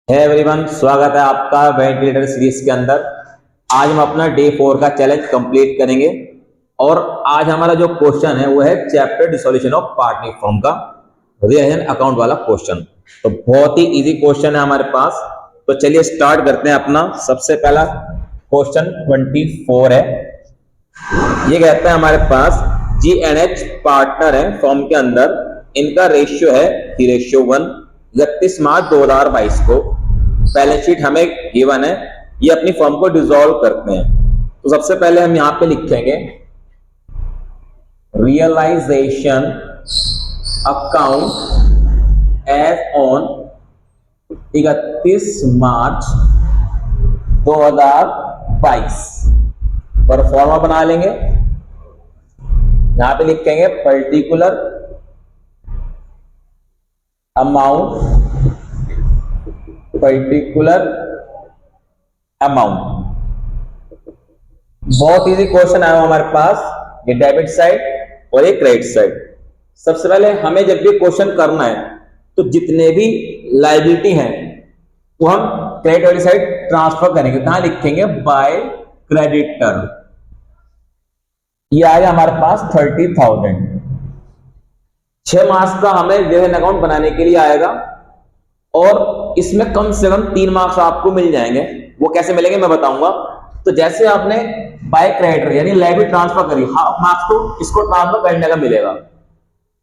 है एवरीवन, स्वागत है आपका वेंटिलेटर सीरीज के अंदर। आज हम अपना डे 4 का चैलेंज कंप्लीट करेंगे और आज हमारा जो क्वेश्चन है वो है चैप्टर डिसोल्यूशन ऑफ पार्टनिक फॉर्म का रिएक्शन अकाउंट वाला क्वेश्चन। तो बहुत ही इजी क्वेश्चन है हमारे पास। तो चलिए स्टार्ट करते हैं अपना। सबसे पहला क्वेश्चन 24 है। ये कहता है हमारे पास GNH पार्टनर है फॉर्म के अंदर, इनका रेशियो है 3:1। 31 मार्च 2022 को बैलेंस शीट हमें गिवन है। ये अपनी फॉर्म को डिसॉल्व करते हैं। तो सबसे पहले हम यहां पे लिखेंगे रियलाइजेशन अकाउंट एज ऑन 31 मार्च 2022 पर फॉर्मा बना लेंगे। यहां पे लिखेंगे पर्टिकुलर अमाउंट बहुत इजी क्वेश्चन आया हमारे पास। ये डेबिट साइड और ये क्रेडिट साइड। सबसे पहले हमें जब भी क्वेश्चन करना है तो जितने भी लायबिलिटी हैं वो हम क्रेडिट वाली साइड ट्रांसफर करेंगे। कहां लिखेंगे? By creditor. ये आएगा हमारे पास 30,000। 6 मार्क्स का हमें रिएक्शन अकाउंट बनाने के लिए आएगा और इसमें कम से कम 3 मार्क्स आपको मिल जाएंगे। वो कैसे मिलेंगे मैं बताऊंगा। तो जैसे आपने बाय क्रेडिटर यानी लायबिलिटी ट्रांसफर करी, हाफ मार्क्स तो इसको ट्रांसफर करने का मिलेगा।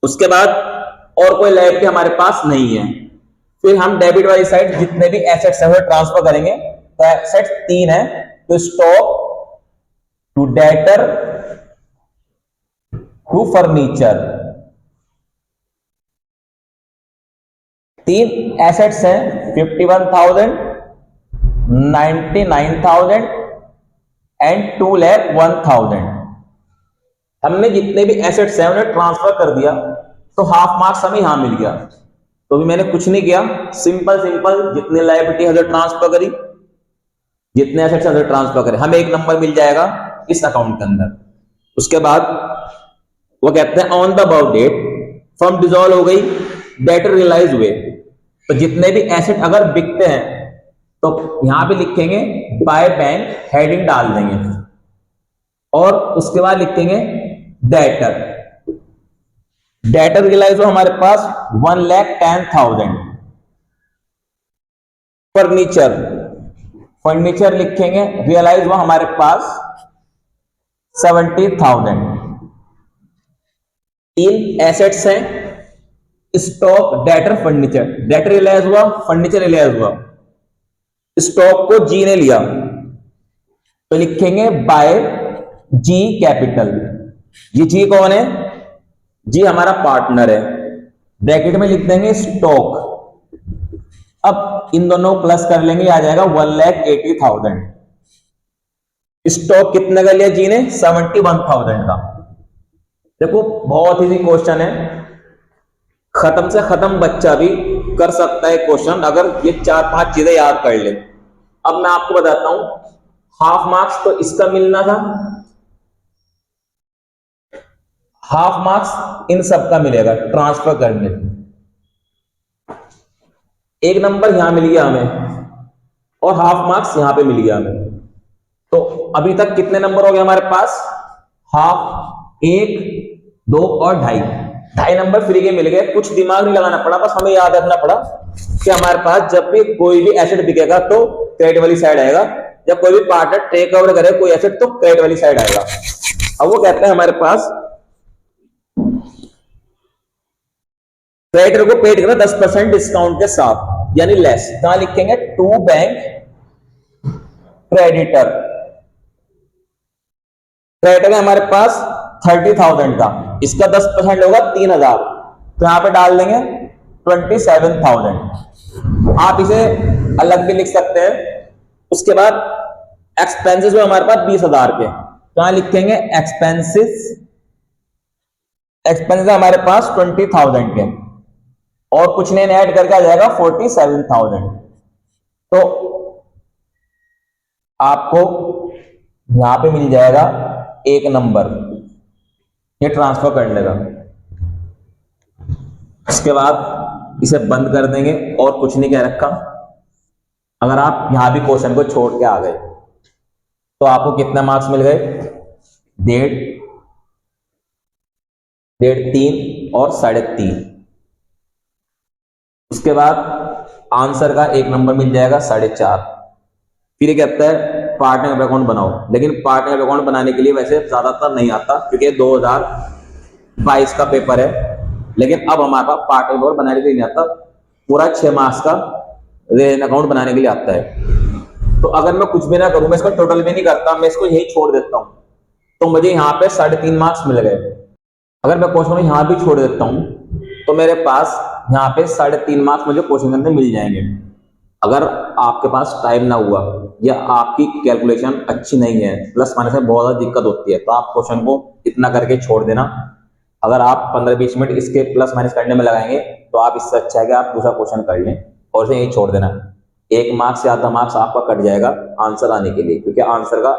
उसके बाद और कोई लायबिलिटी हमारे पास नहीं है। फिर हम डेबिट वाली साइड जितने भी एसेट्स हैं वो ट्रांसफर करेंगे। तो एसेट्स 3 है, तो stock to debtor to furniture. 3 assets हैं 51,000, 99,000 एंड 2,01,000। हमने जितने भी एसेट्स हैं उन्हें ट्रांसफर कर दिया तो हाफ मार्क्स हमें यहां मिल गया। तो भी मैंने कुछ नहीं किया, सिंपल जितने लायबिलिटी है ट्रांसफर करी, जितने एसेट्स हैं ट्रांसफर करें, हमें एक नंबर मिल जाएगा इस अकाउंट के अंदर। उसके बाद वो कहते हैं on the about date firm dissolve हो गई, डेटर रियलाइज हुए। तो जितने भी एसेट अगर बिकते हैं तो यहां पे लिखेंगे बाय बैंक, हेडिंग डाल देंगे और उसके बाद लिखेंगे डेटर रियलाइज हो हमारे पास 1,10,000। फर्नीचर लिखेंगे रियलाइज हुआ हमारे पास 70,000। 3 एसेट्स हैं stock, debtor, furniture. Debtor realise हुआ, फर्नीचर रियलाइज हुआ। स्टॉक को जी ने लिया तो लिखेंगे बाय जी कैपिटल। ये जी कौन है? जी हमारा पार्टनर है। ब्रैकेट में लिख देंगे स्टॉक। अब इन दोनों प्लस कर लेंगे, आ जाएगा 1,80,000। स्टॉक कितने का लिया जी ने? 71,000 का। देखो बहुत इजी क्वेश्चन है, खत्म से खत्म बच्चा भी कर सकता है क्वेश्चन अगर ये 4-5 चीजें याद कर ले। अब मैं आपको बताता हूं, हाफ मार्क्स तो इसका मिलना था, हाफ मार्क्स इन सब का मिलेगा ट्रांसफर करने से। एक नंबर यहां मिल गया हमें और हाफ मार्क्स यहां पे मिल गया हमें। तो अभी तक कितने नंबर हो गए हमारे पास? हाफ, 1, 2 और 2.5 नंबर फ्री के मिल गए। कुछ दिमाग नहीं लगाना पड़ा, बस हमें याद रखना पड़ा कि हमारे पास जब भी कोई भी एसेट बिकेगा तो क्रेडिट वाली साइड आएगा, जब कोई भी पार्टनर टेक ओवर करे कोई एसेट तो क्रेडिट वाली साइड आएगा। अब वो कहते हैं हमारे पास क्रेडिटर को पेड करना 10% डिस्काउंट के साथ यानी लेस। कहां लिखेंगे? To bank creditor. क्रेडिटर है हमारे पास 30,000 का, इसका 10% होगा 3,000, तो यहां पे डाल देंगे 27,000। आप इसे अलग भी लिख सकते हैं। उसके बाद एक्सपेंसेस हुए हमारे पास 20,000 के, कहां लिखेंगे? एक्सपेंसेस हमारे पास 20,000 के और कुछ नहीं ऐड करके आ जाएगा 47,000। तो आपको यहां पे मिल जाएगा एक नंबर ये ट्रांसफर करने का। इसके बाद इसे बंद कर देंगे और कुछ नहीं कह रखा। अगर आप यहां भी क्वेश्चन को छोड़ के आ गए तो आपको कितने मार्क्स मिल गए? 1.5, 3 और 3.5। उसके बाद आंसर का 1 नंबर मिल जाएगा 4.5। फिर ये कहता है पार्टनर अकाउंट बनाओ, लेकिन पार्टनर अकाउंट बनाने के लिए वैसे ज्यादातर नहीं आता क्योंकि 2022 का पेपर है, लेकिन अब हमारे पास पार्टनर अकाउंट बनाने के लिए नहीं आता, पूरा 6 मार्क्स का रेन अकाउंट बनाने के लिए आता है। तो अगर मैं कुछ भी ना करूं, मैं इसका टोटल भी नहीं करता, मैं इसको यही छोड़ देता हूं, तो मुझे यहाँ पे 3.5 मार्क्स मिल गए। अगर मैं क्वेश्चन यहाँ भी छोड़ देता हूं तो मेरे पास यहाँ पे 3.5 मार्क्स मुझे क्वेश्चन के अंदर मिल जाएंगे। अगर आपके पास टाइम ना हुआ या आपकी कैलकुलेशन अच्छी नहीं है, प्लस माइनस में बहुत ज्यादा दिक्कत होती है, तो आप क्वेश्चन को इतना करके छोड़ देना। अगर आप 15-20 मिनट इसके प्लस माइनस करने में लगाएंगे तो आप इससे अच्छा है कि आप दूसरा क्वेश्चन कर लें और इसे यही छोड़ देना। 1 मार्क्स या आधा मार्क्स आपका कट जाएगा आंसर आने के लिए, क्योंकि आंसर का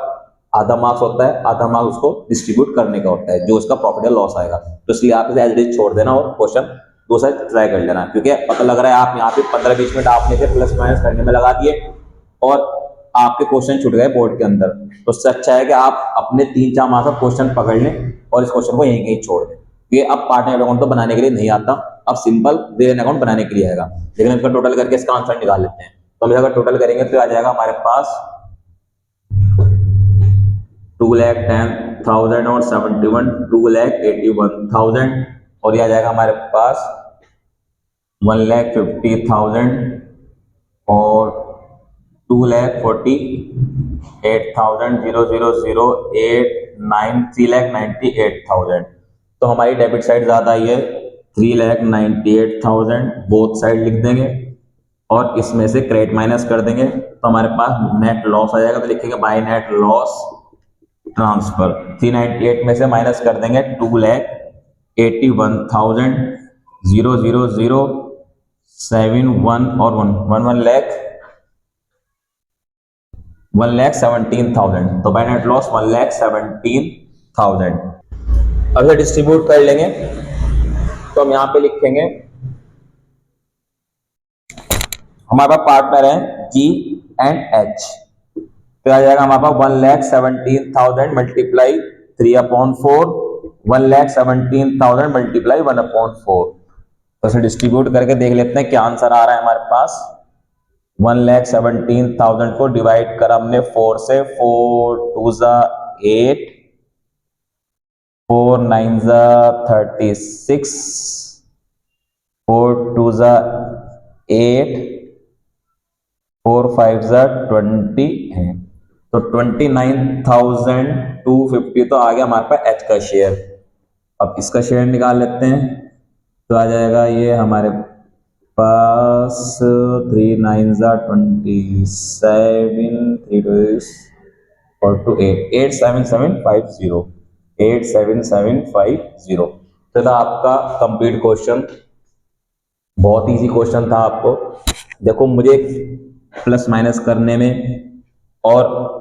आधा मार्क्स होता है, आधा मार्क्स उसको डिस्ट्रीब्यूट करने का होता है जो उसका प्रॉफिट या लॉस आएगा। तो इसलिए आप इसे एज इट इज छोड़ देना और क्वेश्चन दूसरा ट्राई कर लेना, क्योंकि पता लग रहा है आप यहाँ पे 15-20 मिनट आपने इसे प्लस माइनस करने में लगा दिए और आपके क्वेश्चन छूट गए बोर्ड के अंदर। तो उससे अच्छा है कि आप अपने 3-4 मार्क्स का क्वेश्चन पकड़ लें और इस क्वेश्चन को यहीं कहीं छोड़ दें। ये अब पार्टनर अकाउंट तो बनाने के लिए नहीं आता, अब सिंपल रेन अकाउंट बनाने के लिए आएगा, लेकिन इसका टोटल करके इसका आंसर निकाल लेते हैं। तो हम अगर टोटल करेंगे तो आ जाएगा हमारे पास 2,10,000 और 71, 2,81,000, और यह आ जाएगा हमारे पास 1,50,000 और 2,48,000, 3,98,000। तो हमारी डेबिट साइड ज्यादा आई है, 3,98,000 बोथ साइड लिख देंगे और इसमें से क्रेडिट माइनस कर देंगे तो हमारे पास नेट लॉस आ जाएगा। तो लिखेंगे बाय नेट लॉस ट्रांसफर। 398 में से माइनस कर देंगे 2,81,000,000,71 और 1,17,000। तो बाय नेट लॉस 1,17,000। अब इसे डिस्ट्रीब्यूट कर लेंगे तो हम यहां पे लिखेंगे हमारे पास पार्टनर है G एंड H, तो आ जाएगा हमारे पास 1,17,000 मल्टीप्लाई 3/4, 1,17,000 मल्टीप्लाई 1/4। तो इसे डिस्ट्रीब्यूट करके देख लेते हैं क्या आंसर आ रहा है हमारे पास। 1,17,000 को डिवाइड करा हमने 4 से, 4 2 8, 4 9 36, 4 2 8, 4 5 20 है, तो 29,250 तो आ गया हमारे पास एच का शेयर। अब इसका शेयर निकाल लेते हैं तो आ जाएगा ये हमारे पास 3 9 27, 3 और 2 8, 87750, 87750। तो था आपका कंप्लीट क्वेश्चन, बहुत इजी क्वेश्चन था। आपको देखो मुझे प्लस माइनस करने में और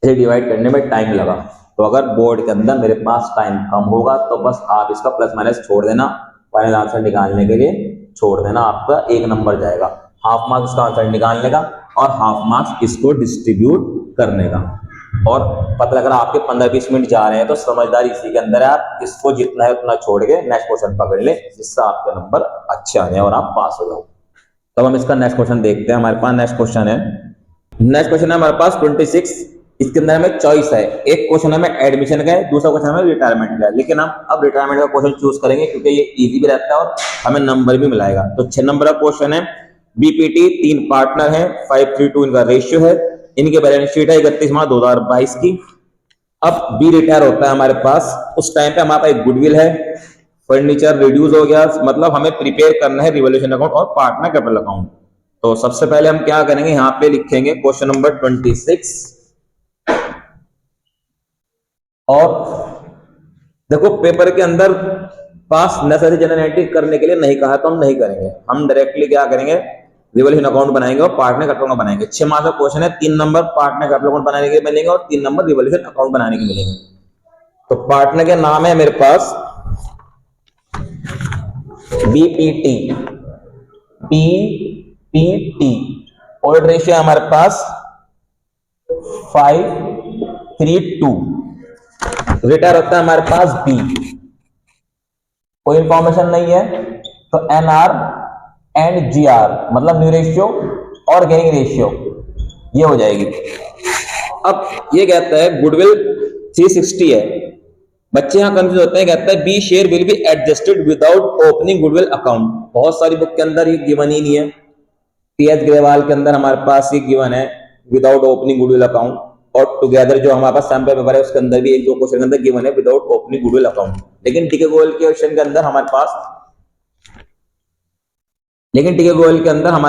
इसे डिवाइड करने में टाइम लगा, तो अगर बोर्ड के अंदर मेरे पास टाइम कम होगा तो बस आप इसका प्लस माइनस छोड़ देना, फाइनल आंसर निकालने के लिए छोड़ देना, आपका 1 नंबर जाएगा। हाफ मार्क्स का आंसर निकालने का और हाफ मार्क्स इसको डिस्ट्रीब्यूट करने का। और पता लग रहा आपके 15-20 मिनट जा रहे हैं तो समझदारी इसी के अंदर है, आप इसको जितना है उतना छोड़ के नेक्स्ट क्वेश्चन पकड़ ले, जिससे आपके नंबर अच्छे आ जाए और आप पास हो जाओ। तब हम इसका नेक्स्ट क्वेश्चन देखते हैं। हमारे पास नेक्स्ट क्वेश्चन है हमारे पास 26। इसके अंदर हमें चॉइस है, एक क्वेश्चन हमें एडमिशन का है, दूसरा क्वेश्चन हमें रिटायरमेंट का है, लेकिन हम अब रिटायरमेंट का क्वेश्चन चूज करेंगे क्योंकि ये इजी भी रहता है और हमें नंबर भी मिलाएगा। तो 6 नंबर का क्वेश्चन है, बीपीटी 3 पार्टनर है, 5:3 इनका रेशियो है, इनके बैलेंस शीट है 31 मार्च 2022 की। अब बी रिटायर होता है हमारे पास, उस टाइम पे हमारे पास एक गुडविल है, फर्नीचर रिड्यूस हो गया, मतलब हमें प्रिपेयर करना है रिवोल्यूशन अकाउंट और पार्टनर कैपिटल अकाउंट। तो सबसे पहले हम क्या करेंगे, यहाँ पे लिखेंगे क्वेश्चन नंबर 26 और देखो पेपर के अंदर पास नेसेसरी जनरल एंट्री करने के लिए नहीं कहा तो हम नहीं करेंगे, हम डायरेक्टली क्या करेंगे रिवोल्यूशन अकाउंट बनाएंगे और पार्टनर कैपिटल अकाउंट बनाएंगे। 6 मार्क्स का क्वेश्चन है, 3 नंबर पार्टनर कैपिटल अकाउंट बनाने के मिलेंगे और 3 नंबर रिवोल्यूशन अकाउंट बनाने के मिलेंगे। तो पार्टनर के नाम है मेरे पास बीपीटी, पीपीटी ओल्ड रेशियो है हमारे पास 5:3:2। रिटायर होता है हमारे पास बी, कोई इंफॉर्मेशन नहीं है तो एनआर एंड जीआर मतलब न्यू रेशियो और गेनिंग रेशियो ये हो जाएगी। अब ये कहता है गुडविल 360 है, बच्चे यहां कंफ्यूज होते हैं, कहता है B share will be adjusted without opening goodwill account. बहुत सारी बुक के अंदर ये गिवन ही नहीं है, टीएच ग्रेवाल के अंदर हमारे पास ये गिवन है विदाउट ओपनिंग गुडविल अकाउंट, और टुगेदर जो हमारे पास सैंपल पेपर है उसके अंदर भी एक दो क्वेश्चन के अंदर गिवन है विदाउट ओपनिंग गुडविल अकाउंट। लेकिन टीके गोयल के क्वेश्चन के अंदर हमारे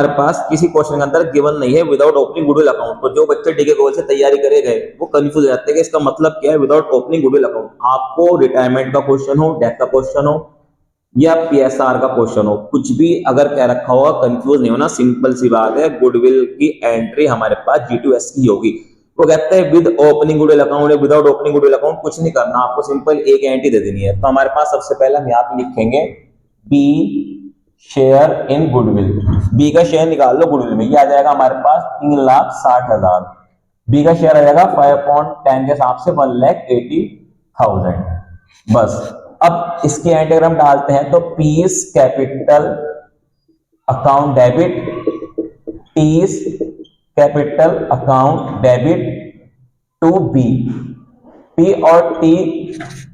पास किसी क्वेश्चन के अंदर गिवन नहीं है विदाउट ओपनिंग गुडविल अकाउंट। तो जो बच्चे टीके गोयल से तैयारी करे गए वो कंफ्यूज हो जाते हैं कि इसका मतलब क्या है विदाउट ओपनिंग गुडविल अकाउंट। आपको रिटायरमेंट का क्वेश्चन हो, डेथ का क्वेश्चन हो या पीएसआर का क्वेश्चन हो, कुछ भी अगर कह रखा होगा कंफ्यूज नहीं होना, सिंपल सी बात है। गुडविल की एंट्री हमारे पास G2S की होगी। वो कहते हैं विद ओपनिंग गुडविल अकाउंट या विदाउट ओपनिंग गुडविल अकाउंट कुछ नहीं करना, आपको सिंपल एक एंट्री दे देनी है। तो हमारे पास सबसे पहले हम यहाँ पे लिखेंगे B share in goodwill, B का शेयर निकाल लो गुडविल में, ये आ जाएगा हमारे पास 3,60,000। बी का शेयर आ जाएगा 5/10 के हिसाब से 1,80,000। बस अब इसके एंटीग्राम डालते हैं तो P's capital account debit, P's capital account debit to B. P और टी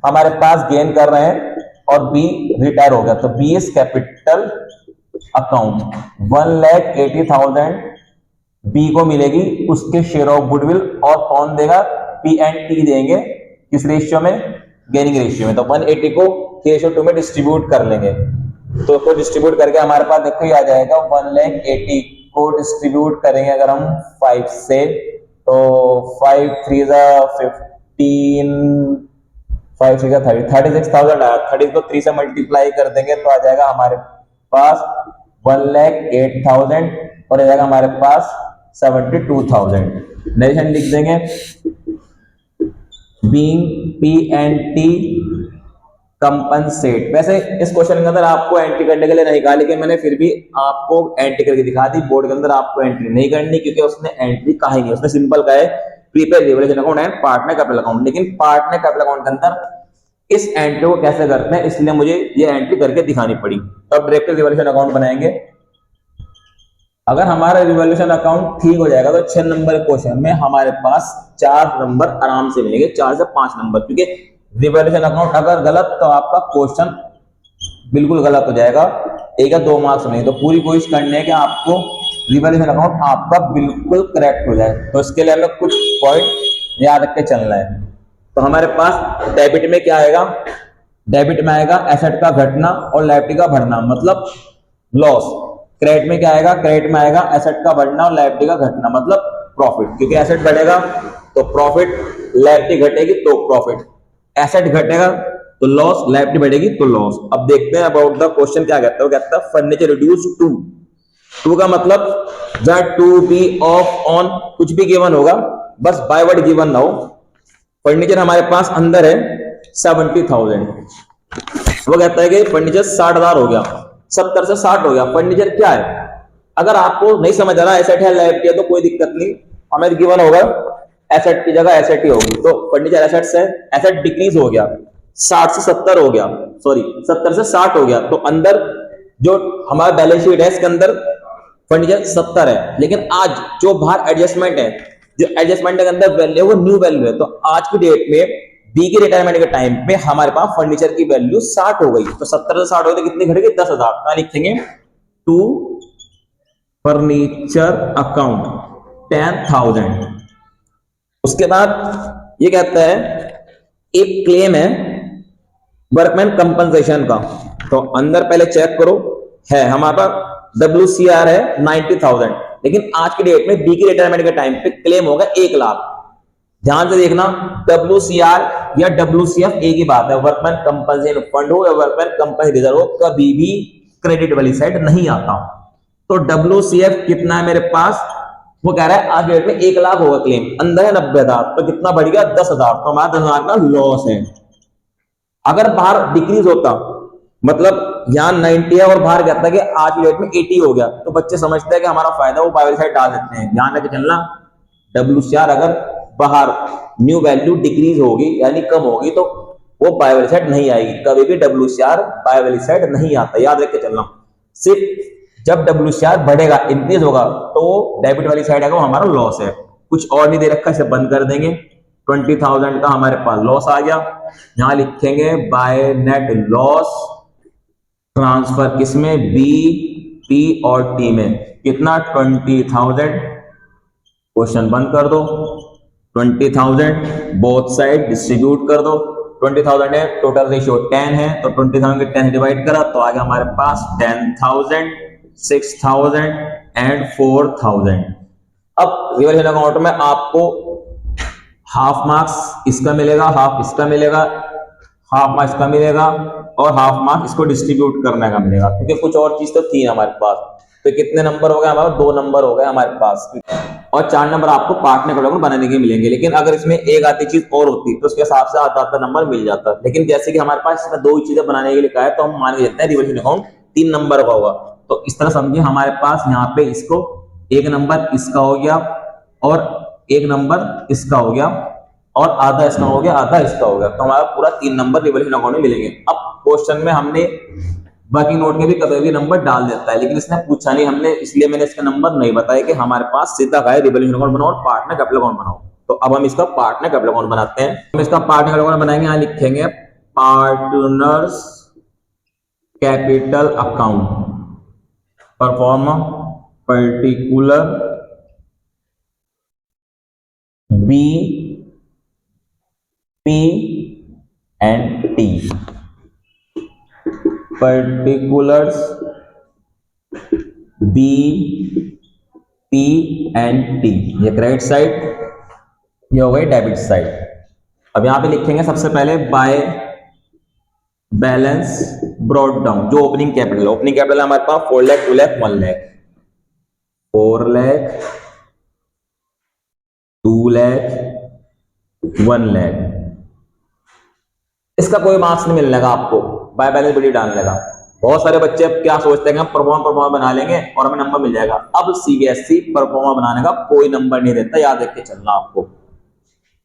हमारे पास गेन कर रहे हैं और बी रिटायर हो गया, तो B is capital account 1,80,000 B को मिलेगी उसके शेयर ऑफ गुडविल, और कौन देगा, पी एंड टी देंगे किस रेशियो में, गेनिंग रेशियो में। तो 180 को 3:2 में डिस्ट्रीब्यूट कर लेंगे, तो इसको डिस्ट्रीब्यूट करके हमारे पास देखो ये आ जाएगा 1,80,000 को डिस्ट्रीब्यूट करेंगे अगर हम 5 से, तो 5 3 15 5 6 30 36,000 आया। 30 को 3 से मल्टीप्लाई कर देंगे तो आ जाएगा हमारे पास 1,08,000 और आ जाएगा हमारे पास 72,000। नरेशन लिख देंगे being P and T compensate. वैसे इस क्वेश्चन के अंदर आपको एंट्री करने के लिए नहीं कहा, लेकिन मैंने फिर भी आपको एंट्री करके दिखा दी। बोर्ड के अंदर आपको एंट्री नहीं करनी क्योंकि उसने एंट्री कहा ही नहीं, उसने सिंपल कहा है prepaid revolution account and partner capital account. लेकिन पार्टनर कैपिटल अकाउंट के अंदर इस एंट्री को कैसे करते हैं, इसलिए मुझे ये एंट्री करके दिखानी पड़ी। तो अब डायरेक्ट रिवॉल्यूशन अकाउंट बनाएंगे। अगर हमारा रिवॉल्यूशन अकाउंट ठीक हो जाएगा तो 6 नंबर क्वेश्चन में हमारे पास 4 नंबर आराम से मिलेंगे, 4 से 5 नंबर, क्योंकि रिवॉल्यूशन अकाउंट अगर गलत तो आपका क्वेश्चन बिल्कुल गलत हो जाएगा, 1 या 2 मार्क्स नहीं। तो पूरी कोशिश करनी है कि आपको रिवॉल्यूशन अकाउंट आपका बिल्कुल करेक्ट हो जाए। तो इसके लिए हमें कुछ पॉइंट याद रख के चलना है। तो हमारे पास डेबिट में क्या आएगा, डेबिट में आएगा एसेट का घटना और लायबिलिटी का बढ़ना मतलब लॉस। क्रेडिट में क्या आएगा, क्रेडिट में आएगा एसेट का बढ़ना और लायबिलिटी का घटना मतलब प्रॉफिट, क्योंकि एसेट बढ़ेगा तो प्रॉफिट, लायबिलिटी घटेगी तो प्रॉफिट। एसेट घटेगा तो लॉस, लायबिलिटी बढ़ेगी तो लॉस। अब देखते हैं अबाउट द क्वेश्चन क्या कहता है। वो कहता है फर्नीचर रिड्यूस टू का मतलब जहां टू बी ऑफ ऑन कुछ भी गिवन होगा, बस बाय वर्ड गिवन ना हो। फर्नीचर हमारे पास अंदर है 70,000, वो कहता है कि फर्नीचर 60,000 हो गया, 70 से 60 हो गया। फर्नीचर क्या है, अगर आपको नहीं समझ आ रहा एसेट है लायबिलिटी है तो कोई दिक्कत नहीं, हमें गिवन होगा एसेट की जगह एसेट ही होगी। तो फर्नीचर एसेट्स है, एसेट डिक्रीज हो गया 60 से 70 हो गया, सॉरी 70 से 60 हो गया, तो अंदर जो हमारा बैलेंस शीट है इसके अंदर फर्नीचर 70 है। लेकिन आज जो बाहर एडजस्टमेंट है, जो एडजस्टमेंट के अंदर वैल्यू है वो न्यू वैल्यू है। तो आज की डेट में बी की रिटायरमेंट के टाइम पे हमारे पास फर्नीचर की वैल्यू 60 हो गई, तो 70 से 60 हो गई तो कितनी घटेगी, 10,000। क्या लिखेंगे, टू फर्नीचर अकाउंट 10,000। उसके बाद ये कहता है एक क्लेम है वर्कमैन कंपनसेशन का, तो अंदर पहले चेक करो है हमारे पास WCR है 90,000, लेकिन आज की डेट में बी की रिटायरमेंट के टाइम पे क्लेम होगा 1 लाख। ध्यान से देखना, WCR या WCF एक ही बात है, वर्कमैन कंपनसेशन फंड हो या वर्कमैन कंपनसेशन रिजर्व हो, कभी भी क्रेडिट वाली साइड नहीं आता। तो WCF कितना है मेरे पास, वो कह रहा है आज डेट में 1 लाख होगा क्लेम, अंदर है 90,000, तो कितना बढ़ गया 10,000, तो हमारा 10,000 का लॉस है। अगर बाहर डिक्रीज होता मतलब यहाँ 90 है और बाहर कहता है कि आज की डेट में 80 हो गया, तो बच्चे समझते हैं कि हमारा फायदा, वो बाय वाली साइड डाल देते हैं। ध्यान रखे चलना, WCR अगर बाहर न्यू वैल्यू डिक्रीज होगी यानी कम होगी तो वो बाय वाली साइड नहीं आएगी। कभी भी WCR बाय वाली साइड नहीं आता, याद रख के चलना। सिर्फ जब WCR बढ़ेगा, इंक्रीज होगा, तो डेबिट वाली साइड आएगा, वो हमारा लॉस है। कुछ और नहीं दे रखा, इसे बंद कर देंगे। 20,000 का हमारे पास लॉस आ गया। यहां लिखेंगे बाय नेट लॉस ट्रांसफर, किसमें, बी, पी और टी में, कितना, 20,000। क्वेश्चन बंद कर दो। 20,000 बोथ साइड डिस्ट्रीब्यूट कर दो। 20,000 है, टोटल रेशियो 10 है, तो 20,000 के 10 डिवाइड करा तो आ गया हमारे पास 10,000, 6,000 एंड 4,000। अब रिवल्यूशन अकाउंट में आपको हाफ मार्क्स इसका मिलेगा, हाफ इसका मिलेगा, हाफ मार्क्स इसका मिलेगा और हाफ मार्क्स इसको डिस्ट्रीब्यूट करने का मिलेगा, क्योंकि कुछ और चीज तो थी हमारे पास। तो कितने नंबर हो गए हमारे, 2 नंबर हो गए हमारे पास, और 4 नंबर आपको पार्टनर कैटेगरी बनाने के मिलेंगे। लेकिन अगर इसमें एक आधी चीज और होती तो उसके हिसाब से आधा नंबर मिल जाता। लेकिन जैसे कि हमारे पास इसमें 2 ही चीजें बनाने के लिए लिखा है, तो हम मान के चलते हैं रिवल्यूशन अकाउंट 3 नंबर का होगा। तो इस तरह समझिए, हमारे पास यहाँ पे इसको 1 नंबर इसका हो गया और 1 नंबर इसका हो गया और आधा इसका हो गया, आधा इसका हो गया, तो हमारा पूरा 3 नंबर रिवल्यूशन अकाउंट में मिलेंगे। अब क्वेश्चन में हमने बाकी नोट में भी कभी भी नंबर डाल देता है, लेकिन इसने पूछा नहीं हमने, इसलिए मैंने इसका नंबर नहीं बताया कि हमारे पास सीधा का है रिवल्यूशन अकाउंट बनाओ और पार्टनर कैपिटल अकाउंट बनाओ। तो अब हम इसका पार्टनर कैपिटल अकाउंट बनाते हैं। हम इसका पार्टनर कैपिटल अकाउंट बनाएंगे, यहां लिखेंगे partners capital account, perform particular B, P and T, particulars B, P and T, ये क्रेडिट साइड, ये हो गई डेबिट साइड। अब यहां पे लिखेंगे सबसे पहले बाय बैलेंस ब्रॉट डाउन, जो ओपनिंग कैपिटल, ओपनिंग कैपिटल हमारे पास 4 लाख, 2 लाख, 1 लाख, 4 लाख, 2 लाख, 1 लाख। इसका कोई मार्क्स नहीं मिलने का आपको, बाय बैलेंस वीडियो डालने का। बहुत सारे बच्चे अब क्या सोचते हैं, हम परफॉर्मा बना लेंगे और हमें नंबर मिल जाएगा। अब CBSE परफॉर्मा बनाने का कोई नंबर नहीं देता, याद रख के चलना आपको।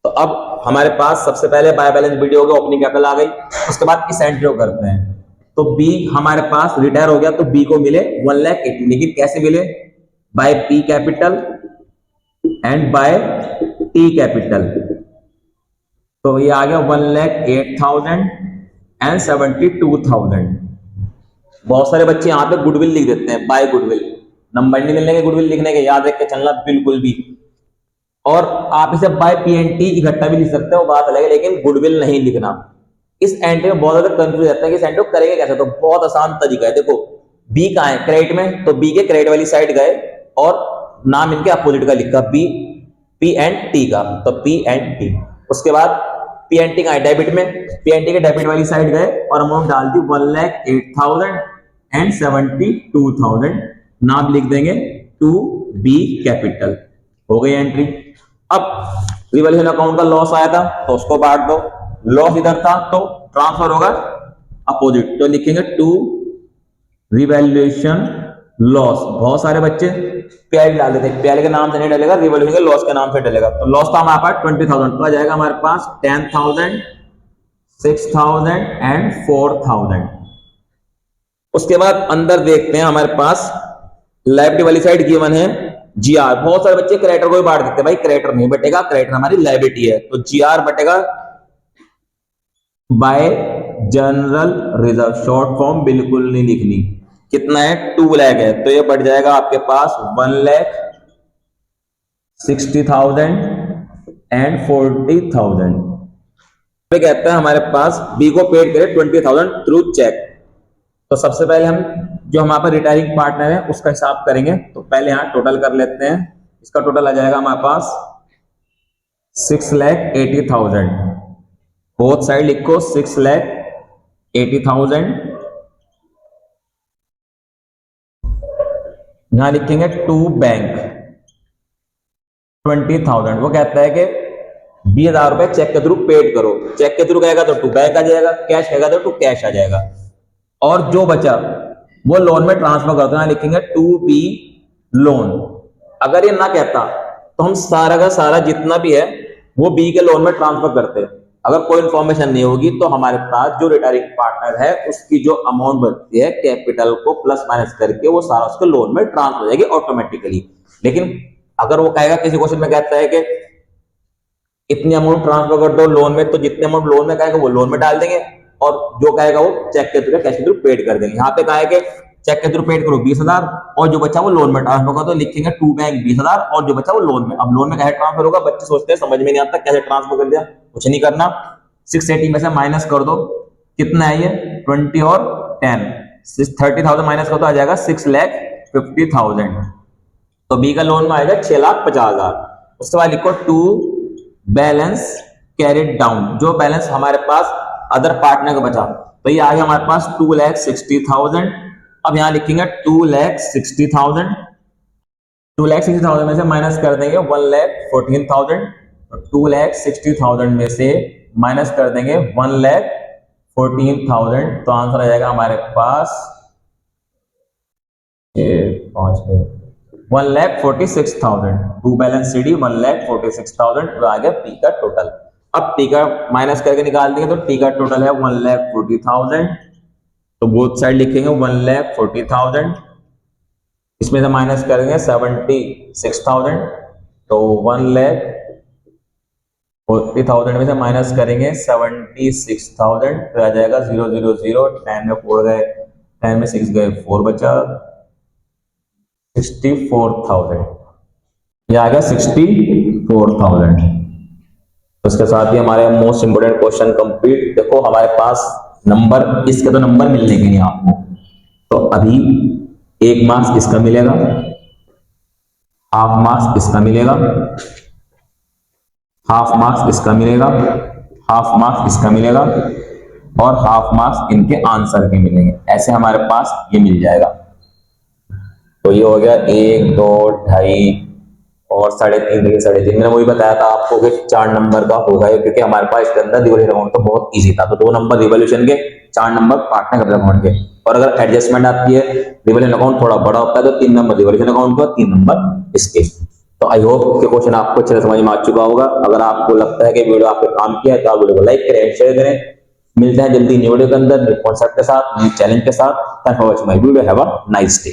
तो अब हमारे पास सबसे पहले बाय बैलेंस वीडियो हो गया, ओपनिंग कैपिटल आ गई, उसके बाद इस एंट्री को करते हैं। तो बी हमारे पास रिटायर हो गया, तो बी को मिले 1,80,000, लेकिन कैसे मिले, by P capital and by T capital. तो ये आ गया 1,08,000 एंड 72,000। बहुत सारे बच्चे यहाँ पे गुडविल लिख देते हैं, बाय गुडविल, नंबर नहीं मिलने के गुडविल लिखने के, याद रख के चलना बिल्कुल भी। और आप इसे बाय PNT इकट्ठा भी लिख सकते हो, बात अलग है, लेकिन गुडविल नहीं लिखना। इस एंट्री में बहुत ज्यादा कंफ्यूज रहता है कि इस एंट्री को करेंगे कैसे, तो बहुत आसान तरीका है। देखो बी कहाँ है, क्रेडिट में, तो बी के क्रेडिट वाली साइड गए और नाम इनके अपोजिट का लिखा, बी, पी एंड टी का, तो पी एंड टी। उसके बाद PNT का डेबिट में, PNT के डेबिट वाली साइड गए और अमाउंट डाल दी 1,08,000 एंड 72,000, नाम लिख देंगे टू बी कैपिटल, हो गई एंट्री। अब रिवल्यूशन अकाउंट का लॉस आया था तो उसको बांट दो, लॉस इधर था तो ट्रांसफर होगा अपोजिट, तो लिखेंगे टू रिवैल्यूएशन लॉस। बहुत सारे बच्चे प्याली डाल देते हैं, प्याली के नाम से नहीं डलेगा, रिवॉल्यूशन के लॉस के नाम से डलेगा। तो लॉस था हमारे पास 20,000, तो आ जाएगा हमारे पास 10,000, 6,000 एंड 4,000। उसके बाद अंदर देखते हैं, हमारे पास लायबिलिटी वाली साइड गिवन है GR। बहुत सारे बच्चे क्रेडिटर को भी बांट देते हैं, भाई क्रेडिटर नहीं बटेगा, क्रेडिटर हमारी लायबिलिटी है, तो GR बटेगा by general reserve, short form बिल्कुल नहीं लिखनी। कितना है, 2 लाख है, तो ये बढ़ जाएगा आपके पास 1,60,000 एंड 40,000। कहता है हमारे पास बी को पेड करे 20,000 थ्रू चेक। तो सबसे पहले हम जो हमारे पास रिटायरिंग पार्टनर है उसका हिसाब करेंगे, तो पहले यहां टोटल कर लेते हैं। इसका टोटल आ जाएगा हमारे पास 6,80,000, बोथ साइड लिखो 6,80,000। यहां लिखेंगे टू बैंक 20,000। वो कहता है कि 20,000 रुपए चेक के थ्रू पेड करो, चेक के थ्रू कहेगा तो टू बैंक आ जाएगा, कैश कहेगा तो टू कैश आ जाएगा। और जो बचा वो लोन में ट्रांसफर कर दो, यहाँ लिखेंगे टू बी लोन। अगर ये ना कहता तो हम सारा का सारा जितना भी है वो बी के लोन में ट्रांसफर करते। अगर कोई इन्फॉर्मेशन नहीं होगी तो हमारे पास जो रिटायरिंग पार्टनर है उसकी जो अमाउंट बनती है कैपिटल को प्लस माइनस करके वो सारा उसके लोन में ट्रांसफर हो जाएगी ऑटोमेटिकली। लेकिन अगर वो कहेगा, किसी क्वेश्चन में कहता है कि इतनी अमाउंट ट्रांसफर कर दो लोन में, तो जितने अमाउंट लोन में कहेगा वो लोन में डाल देंगे और जो कहेगा वो चेक के थ्रू कैश के थ्रू पेड कर देंगे। यहाँ पे कहा है कि चेक के थ्रू पेड करो 20,000 और जो बचा वो लोन में ट्रांसफर करो, तो लिखेंगे टू बैंक 20,000 और जो बचा वो लोन में। अब लोन में कैसे ट्रांसफर होगा, बच्चे सोचते हैं समझ में नहीं आता कैसे ट्रांसफर कर दिया। कुछ नहीं करना, 680 में से माइनस कर दो, कितना है ये 20 और 10, 30,000 माइनस कर दो, आ जाएगा 6,50,000। तो बी का लोन में आएगा 6,50,000। उसके बाद लिखो टू बैलेंस कैरिड डाउन, जो बैलेंस हमारे पास अदर पार्टनर का बचा, तो ये आ गया हमारे पास 2,60,000। अब यहां लिखेंगे 2,60,000, 2,60,000 में से माइनस कर देंगे 1,14,000, 2,60,000 में से माइनस कर देंगे 1,14,000, तो आंसर आ जाएगा हमारे पास 1,46,000। टू बैलेंस सी डी 1,46,000, तो आ गया पी का टोटल। अब पी का माइनस करके निकाल देंगे तो टी का टोटल है 1,40,000, तो बोथ साइड लिखेंगे 1,40,000। इसमें से माइनस करेंगे 76,000, तो 1,40,000 में से माइनस करेंगे 76,000, तो आ जाएगा 0,0,0, 10 में 4 गए, 10 में 6 गए, 4 बचा, 64,000। यह आ गया 64,000। उसके साथ ही हमारे मोस्ट इंपोर्टेंट क्वेश्चन कंप्लीट। देखो हमारे पास नंबर, इसके तो नंबर मिलने के नहीं आपको, तो अभी 1 मार्क्स इसका मिलेगा, हाफ मार्क्स इसका मिलेगा, हाफ मार्क्स इसका मिलेगा, हाफ मार्क्स इसका मिलेगा और हाफ मार्क्स इनके आंसर के मिलेंगे। ऐसे हमारे पास ये मिल जाएगा। तो ये हो गया 1, 2, 2.5 और 3.5, 3.5। मैंने वही बताया था आपको कि 4 नंबर का होगा, क्योंकि हमारे पास इसके अंदर रिवॉल्यूशन अकाउंट तो बहुत इजी था, तो 2 नंबर रिवॉल्यूशन के, 4 नंबर पार्टनर कैपिटल अकाउंट के। और अगर एडजस्टमेंट आती है, रिवॉल्यूशन अकाउंट थोड़ा बड़ा होता है, तो 3 नंबर रिवॉल्यूशन अकाउंट का, 3 नंबर इसके। तो आई होप कि क्वेश्चन आपको अच्छे से समझ में आ चुका होगा। अगर आपको लगता है कि वीडियो आपके काम किया है तो आप वीडियो को लाइक करें, शेयर करें। मिलते हैं जल्दी न्यू वीडियो के अंदर, न्यू कॉन्सेप्ट के साथ, न्यू चैलेंज के साथ। Thanks for watching my video, have a nice day.